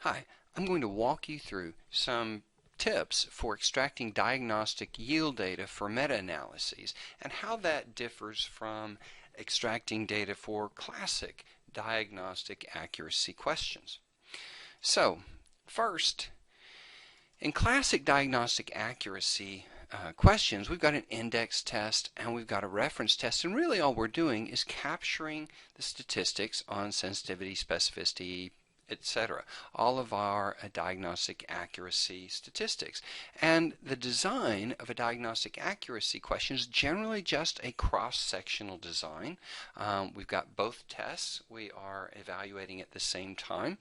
Hi, I'm going to walk you through some tips for extracting diagnostic yield data for meta-analyses and how that differs from extracting data for classic diagnostic accuracy questions. So, first, in classic diagnostic accuracy questions, we've got an index test and we've got a reference test, and really all we're doing is capturing the statistics on sensitivity, specificity, etc. All of our diagnostic accuracy statistics. And the design of a diagnostic accuracy question is generally just a cross-sectional design. We've got both tests. We are evaluating at the same time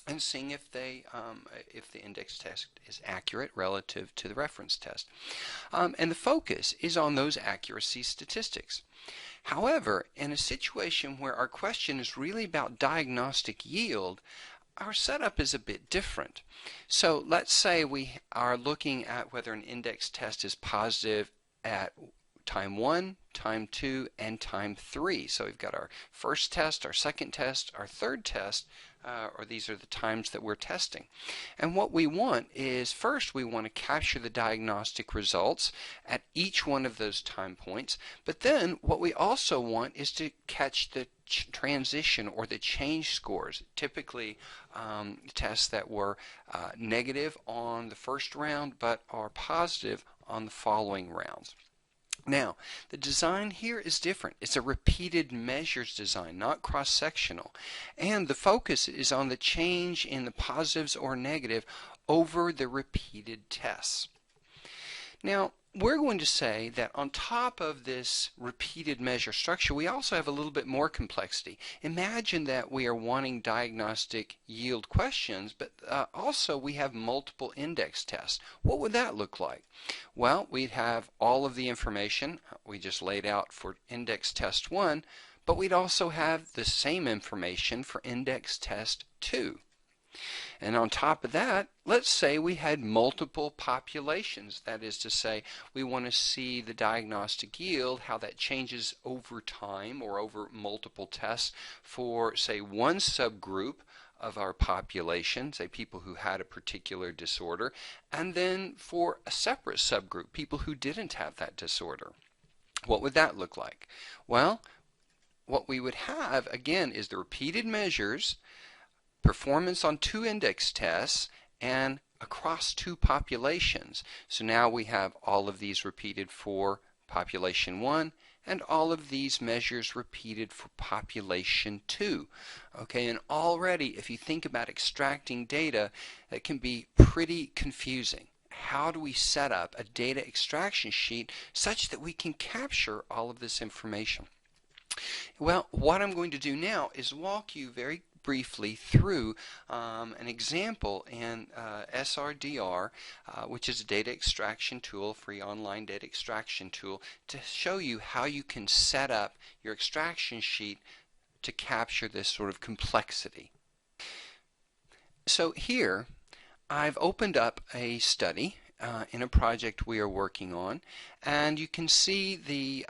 and seeing if the index test is accurate relative to the reference test. And the focus is on those accuracy statistics. However, in a situation where our question is really about diagnostic yield, our setup is a bit different. So let's say we are looking at whether an index test is positive at time 1, time 2, and time 3. So we've got our first test, our second test, our third test, or these are the times that we're testing. And what we want is, first we want to capture the diagnostic results at each one of those time points, but then what we also want is to catch the transition or the change scores, typically tests that were negative on the first round but are positive on the following rounds. Now, the design here is different. It's a repeated measures design, not cross-sectional. And the focus is on the change in the positives or negative over the repeated tests. Now, we're going to say that on top of this repeated measure structure, we also have a little bit more complexity. Imagine that we are wanting diagnostic yield questions, but also we have multiple index tests. What would that look like? Well, we'd have all of the information we just laid out for index test 1, but we'd also have the same information for index test 2. And on top of that, let's say we had multiple populations. That is to say, we want to see the diagnostic yield, how that changes over time or over multiple tests for, say, one subgroup of our population, say people who had a particular disorder, and then for a separate subgroup, people who didn't have that disorder. What would that look like? Well, what we would have, again, is the repeated measures, performance on 2 index tests, and across 2 populations. So now we have all of these repeated for population 1 and all of these measures repeated for population 2. Okay, and already if you think about extracting data, that can be pretty confusing. How do we set up a data extraction sheet such that we can capture all of this information? Well, what I'm going to do now is walk you very briefly through an example in SRDR, which is a data extraction tool, free online data extraction tool, to show you how you can set up your extraction sheet to capture this sort of complexity. So here I've opened up a study in a project we are working on, and you can see the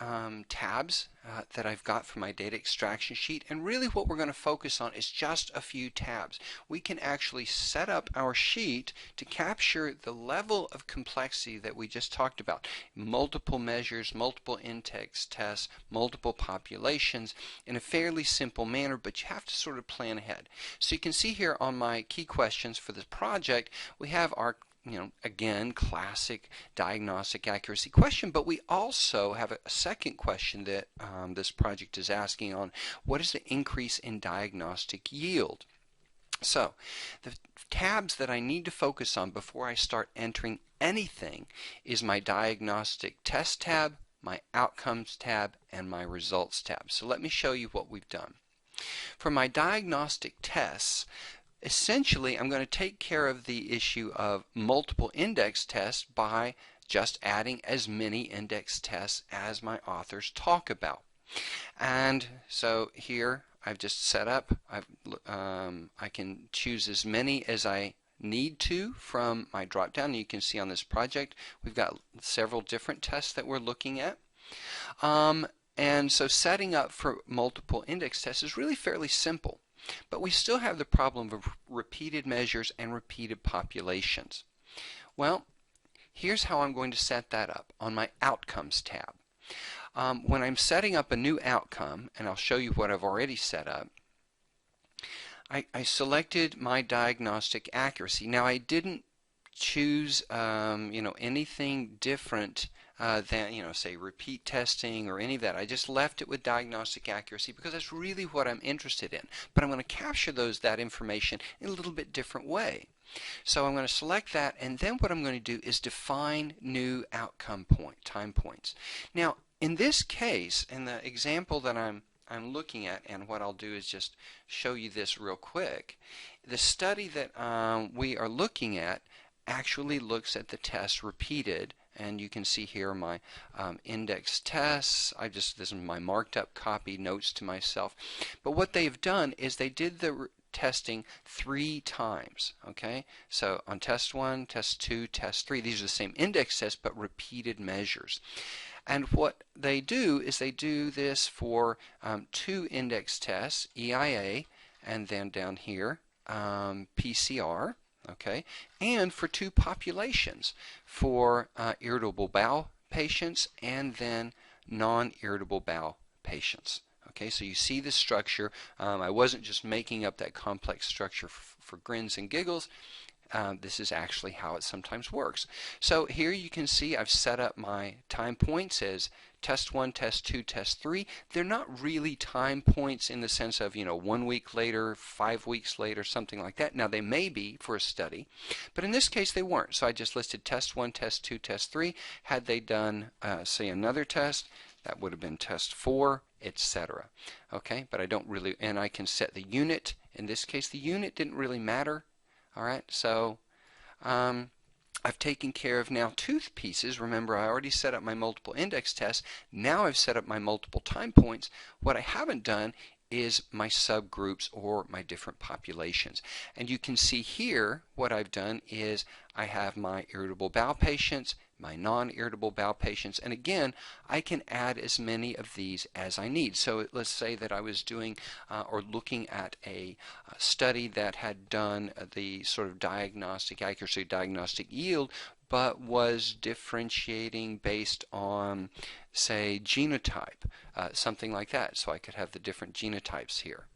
tabs that I've got for my data extraction sheet, and really what we're going to focus on is just a few tabs. We can actually set up our sheet to capture the level of complexity that we just talked about. Multiple measures, multiple index tests, multiple populations in a fairly simple manner, but you have to sort of plan ahead. So you can see here on my key questions for this project, we have our again, classic diagnostic accuracy question, but we also have a second question that this project is asking on: what is the increase in diagnostic yield? So the tabs that I need to focus on before I start entering anything is my diagnostic test tab, my outcomes tab, and my results tab. So let me show you what we've done. For my diagnostic tests, essentially, I'm going to take care of the issue of multiple index tests by just adding as many index tests as my authors talk about. And so here I've just set up, I can choose as many as I need to from my drop down. You can see on this project we've got several different tests that we're looking at. And so setting up for multiple index tests is really fairly simple. but we still have the problem of repeated measures and repeated populations. Well, here's how I'm going to set that up on my Outcomes tab. When I'm setting up a new outcome, and I'll show you what I've already set up, I selected my diagnostic accuracy. Now I didn't choose anything different than say repeat testing or any of that. I just left it with diagnostic accuracy because that's really what I'm interested in. But I'm going to capture that information in a little bit different way. So I'm going to select that, and then what I'm going to do is define new outcome time points. Now in this case, in the example that I'm looking at, and what I'll do is just show you this real quick. The study that we are looking at actually looks at the tests repeated, and you can see here my index tests. This is my marked up copy notes to myself. But what they've done is they did the testing 3 times. Okay, so on test 1, test 2, test 3, these are the same index tests but repeated measures. And what they do is they do this for 2 index tests, EIA, and then down here PCR, okay, and for 2 populations, for irritable bowel patients and then non-irritable bowel patients. Okay, so you see the structure. I wasn't just making up that complex structure for grins and giggles. This is actually how it sometimes works. So here you can see I've set up my time points as test 1, test 2, test 3. They're not really time points in the sense of 1 week later, 5 weeks later, something like that. Now they may be for a study, but in this case they weren't. So I just listed test 1, test 2, test 3. Had they done say another test, that would have been test 4, etc. Okay, but I don't really, and I can set the unit. In this case the unit didn't really matter. Alright, so I've taken care of now 2 pieces. Remember, I already set up my multiple index tests. Now I've set up my multiple time points. What I haven't done is my subgroups or my different populations. And you can see here what I've done is I have my irritable bowel patients, my non-irritable bowel patients, and again I can add as many of these as I need. So let's say that I was doing or looking at a study that had done the sort of diagnostic accuracy, diagnostic yield, but was differentiating based on, say, genotype, something like that. So I could have the different genotypes here.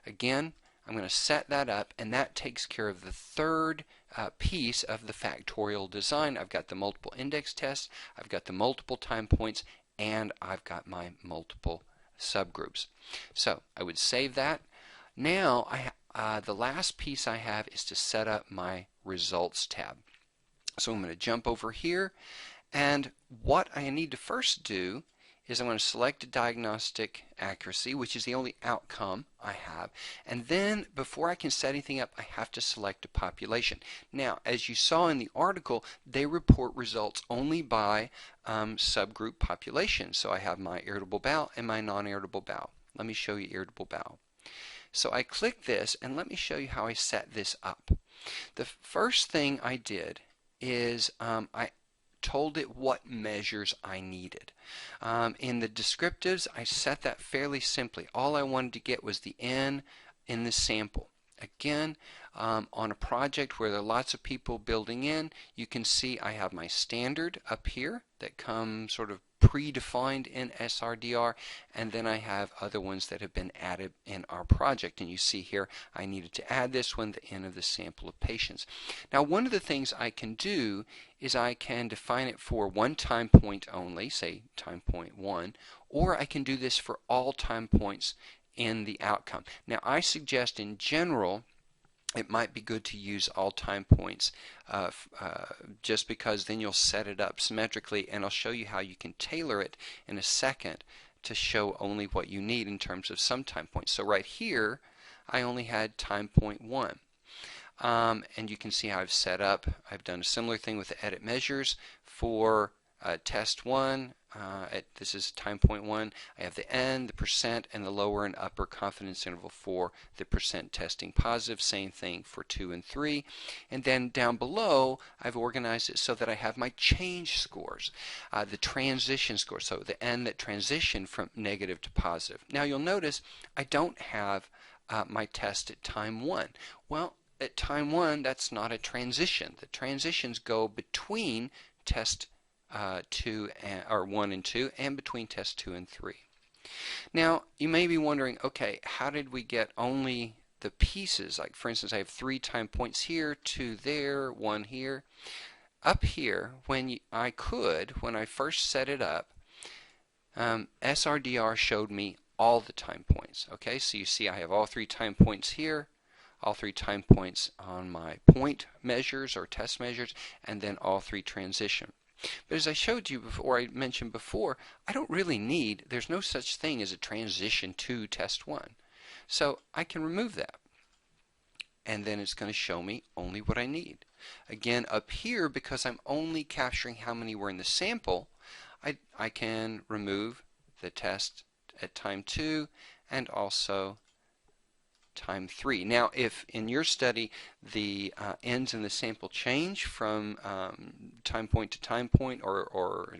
Again, I'm going to set that up, and that takes care of the third piece of the factorial design. I've got the multiple index tests, I've got the multiple time points, and I've got my multiple subgroups. So I would save that. Now the last piece I have is to set up my results tab. So I'm going to jump over here, and what I need to first do is I'm going to select diagnostic accuracy, which is the only outcome I have, and then before I can set anything up I have to select a population. Now as you saw in the article, they report results only by subgroup population. So I have my irritable bowel and my non-irritable bowel. Let me show you irritable bowel. So I click this, and let me show you how I set this up. The first thing I did is I told it what measures I needed. In the descriptives, I set that fairly simply. All I wanted to get was the N in the sample. Again, on a project where there are lots of people building in, you can see I have my standard up here that come sort of predefined in SRDR, and then I have other ones that have been added in our project, and you see here I needed to add this one, the N of the sample of patients. Now one of the things I can do is I can define it for one time point only, say time point 1, or I can do this for all time points in the outcome. Now I suggest in general it might be good to use all time points just because then you'll set it up symmetrically, and I'll show you how you can tailor it in a second to show only what you need in terms of some time points. So right here I only had time point 1. And you can see how I've set up. I've done a similar thing with the edit measures for test 1. This is time point 1. I have the N, the percent, and the lower and upper confidence interval for the percent testing positive. Same thing for 2 and 3. And then down below, I've organized it so that I have my change scores, the transition score, so the N that transitioned from negative to positive. Now you'll notice I don't have my test at time 1. Well, at time 1, that's not a transition. The transitions go between test 1 and 2 and between test 2 and 3. Now, you may be wondering, okay, how did we get only the pieces? Like, for instance, I have 3 time points here, 2 there, 1 here. Up here, when I first set it up, SRDR showed me all the time points. Okay, so you see I have all 3 time points here, all 3 time points on my point measures or test measures, and then all 3 transition. But as I showed you before, I mentioned before, I don't really need, there's no such thing as a transition to test 1. So I can remove that. And then it's going to show me only what I need. Again, up here, because I'm only capturing how many were in the sample, I can remove the test at time 2 and also time 3. Now, if in your study the ends in the sample change from time point to time point, or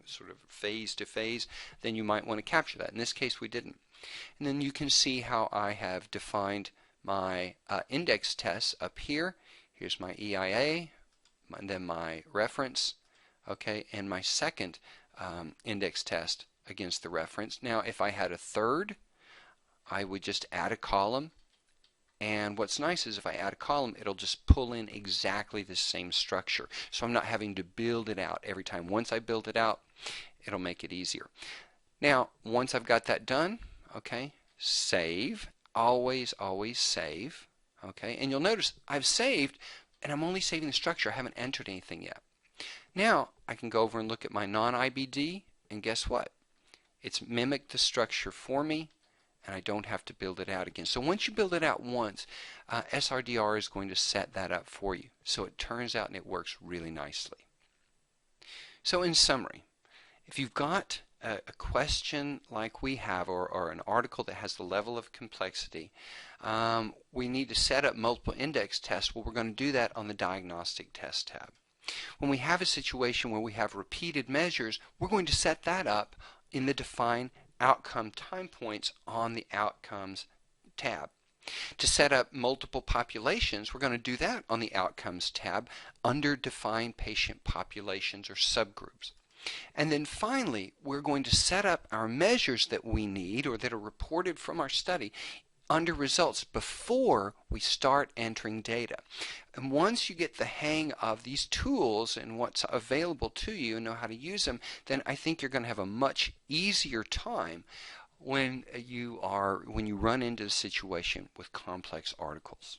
sort of phase to phase, then you might want to capture that. In this case, we didn't. And then you can see how I have defined my index tests up here. Here's my EIA, and then my reference, okay, and my second index test against the reference. Now, if I had a third, I would just add a column, and what's nice is if I add a column, it'll just pull in exactly the same structure. So I'm not having to build it out every time. Once I build it out, it'll make it easier. Now, once I've got that done, okay, save. Always save. Okay, and you'll notice I've saved, and I'm only saving the structure. I haven't entered anything yet. Now, I can go over and look at my non-IBD, and guess what? It's mimicked the structure for me, and I don't have to build it out again. So once you build it out once, SRDR is going to set that up for you. So it turns out and it works really nicely. So in summary, if you've got a question like we have, or an article that has the level of complexity, we need to set up multiple index tests. Well, we're going to do that on the Diagnostic Test tab. When we have a situation where we have repeated measures, we're going to set that up in the Define Outcome Time Points on the Outcomes tab. To set up multiple populations, we're going to do that on the Outcomes tab under Define Patient Populations or Subgroups. And then finally, we're going to set up our measures that we need or that are reported from our study under Results before we start entering data. And once you get the hang of these tools and what's available to you and know how to use them, then I think you're going to have a much easier time when you run into the situation with complex articles.